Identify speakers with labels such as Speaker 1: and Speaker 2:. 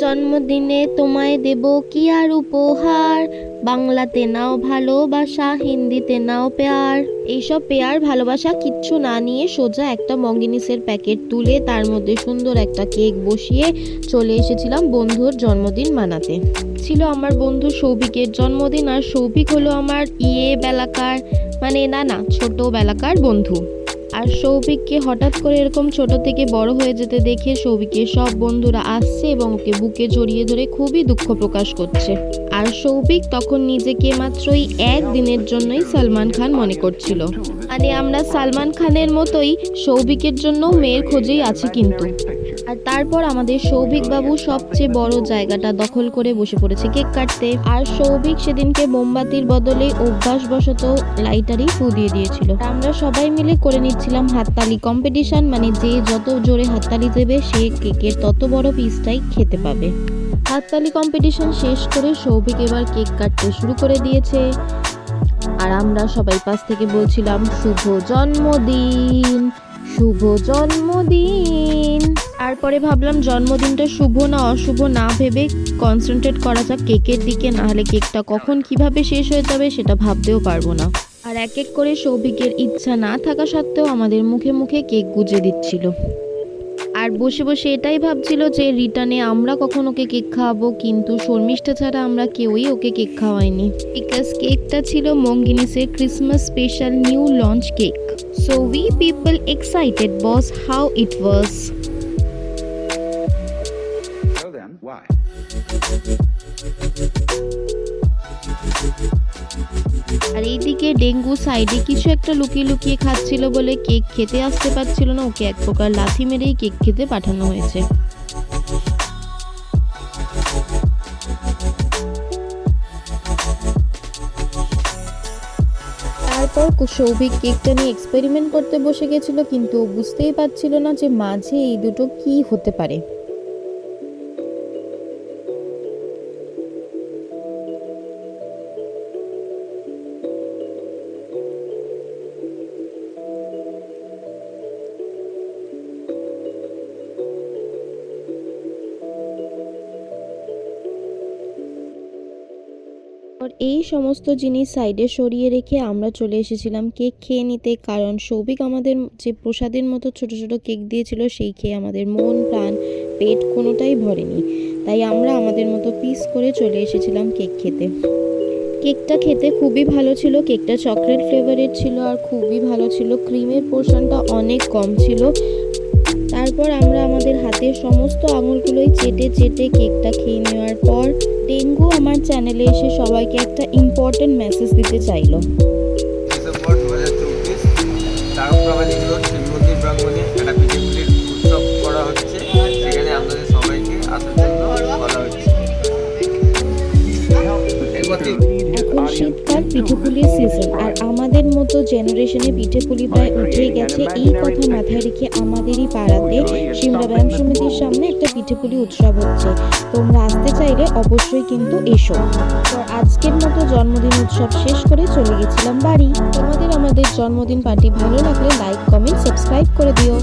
Speaker 1: জন্মদিনে তোমায় দেব কি আর উপহার, বাংলাতে নাও ভালোবাসা, হিন্দিতে নাও পেয়ার। এইসব পেয়ার ভালোবাসা কিচ্ছু না নিয়ে সোজা একটা মঙ্গিনিসের প্যাকেট তুলে তার মধ্যে সুন্দর একটা কেক বসিয়ে চলে এসেছিলাম বন্ধুর জন্মদিন মানাতে। ছিল আমার বন্ধু সৌভিকের জন্মদিন, আর সৌভিক হলো আমার বেলাকার না ছোটবেলাকার বন্ধু। আর সৌভিককে হঠাৎ করে এরকম ছোট থেকে বড় হয়ে যেতে দেখে সৌভিকের সব বন্ধুরা আসছে এবং ওকে বুকে জড়িয়ে ধরে খুবই দুঃখ প্রকাশ করছে। আর সৌভিক তখন নিজেকে মাত্রই একদিনের জন্যই সালমান খান মনে করছিল। আমরা সালমান খানের মতোই সৌভিকের জন্য মেয়ের খোঁজেই আছি কিন্তু। আর তারপর আমাদের সৌভিক বাবু সবচেয়ে বড় জায়গাটা দখল করে বসে পড়েছে কেক কাটতে। আর সৌভিক সেদিনকে মোমবাতির বদলে অভ্যাসবশত লাইটারই ফু দিয়ে দিয়েছিল। আমরা সবাই মিলে করে নিচ্ছিলাম হাততালি কম্পিটিশন, যে যত জোরে হাততালি দেবে সে কেকের তত বড় পিসটাই খেতে পাবে। হাততালি কম্পিটিশন শেষ করে সৌভিক এবার কেক কাটতে শুরু করে দিয়েছে। আর আমরা সবাই পাশ থেকে বলছিলাম শুভ জন্মদিন, শুভ জন্মদিন। তারপরে ভাবলাম জন্মদিনটা শুভ না অশুভ না ভেবে কনসেন্ট্রেট করা যাক কেকের দিকে, না হলে কেকটা কখন কিভাবে শেষ হয়ে যাবে সেটা ভাবতেও পারবো না। আর এক এক করে সৌভিকের ইচ্ছা না থাকা সত্ত্বেও আমাদের মুখে মুখে কেক গুজে দিচ্ছিল। আর বসে বসে এটাই ভাবছিল যে রিটার্নে আমরা কখন ওকে কেক খাওয়াবো, কিন্তু শর্মিষ্ঠা ছাড়া আমরা কেউই ওকে কেক খাওয়াইনি, বিকজ কেকটা ছিল মঙ্গিনিসের Christmas special new launch cake. So we people excited boss how it was.
Speaker 2: Tell them why.
Speaker 1: আর এইদিকে ডেঙ্গু সাইডে কিছু একটা লুকিয়ে লুকিয়ে খাচ্ছিল বলে কেক খেতে আসতে পারছিল না, ওকে এক প্রকার লাথি মেরেই কেক খেতে পাঠানো হয়েছে। তারপর সৌভিক কেকটা নিয়ে এক্সপেরিমেন্ট করতে বসে গেছিল, কিন্তু বুঝতেই পারছিল না যে মাঝে এই দুটো কি হতে পারে। এই সমস্ত জিনিস সাইডে সরিয়ে রেখে আমরা চলে এসেছিলাম কেক খেয়ে নিতে, কারণ সৌভিক আমাদের যে প্রসাদের মতো ছোট ছোট কেক দিয়েছিল সেই খেয়ে আমাদের মন প্রাণ পেট কোনোটাই ভরেনি। তাই আমরা আমাদের মতো পিস করে চলে এসেছিলাম কেক খেতে। কেকটা খেতে খুবই ভালো ছিল, কেকটা চকলেট ফ্লেভারের ছিল আর খুবই ভালো ছিল, ক্রিমের পোর্শনটা অনেক কম ছিল। তারপর আমরা আমাদের হাতের সমস্ত আঙুলগুলোই চেটে চেটে কেকটা খেয়ে নেওয়ার পর ডেঙ্গু আমার চ্যানেলে এসে সবাইকে একটা ইম্পর্টেন্ট মেসেজ দিতে চাইলো।
Speaker 3: ডিসেম্বর 2024 তারকপ্রবাদী রোড শিবমন্দির প্রাঙ্গণে একটা পিঠেপুলির উৎসব করা হচ্ছে, সেখানে আপনাদের সবাইকে আসার জন্য বলা হচ্ছে।
Speaker 1: এখন শীতকাল পিঠেপুলির সিজন, আর আমাদের মতো জেনারেশনে পিঠেপুলি প্রায় উঠেই গেছে। এই কথা মাথায় রেখে আমাদেরই পাড়াতে সিমলা ব্যায়াম সমিতির সামনে একটা পিঠেপুলি উৎসব হচ্ছে। তোমরা আসতে চাইলে অবশ্যই কিন্তু এসো। তো আজকের মতো জন্মদিন উৎসব শেষ করে চলে গেছিলাম বাড়ি। তোমাদের আমাদের জন্মদিন পার্টি ভালো লাগলে লাইক কমেন্ট সাবস্ক্রাইব করে দিও।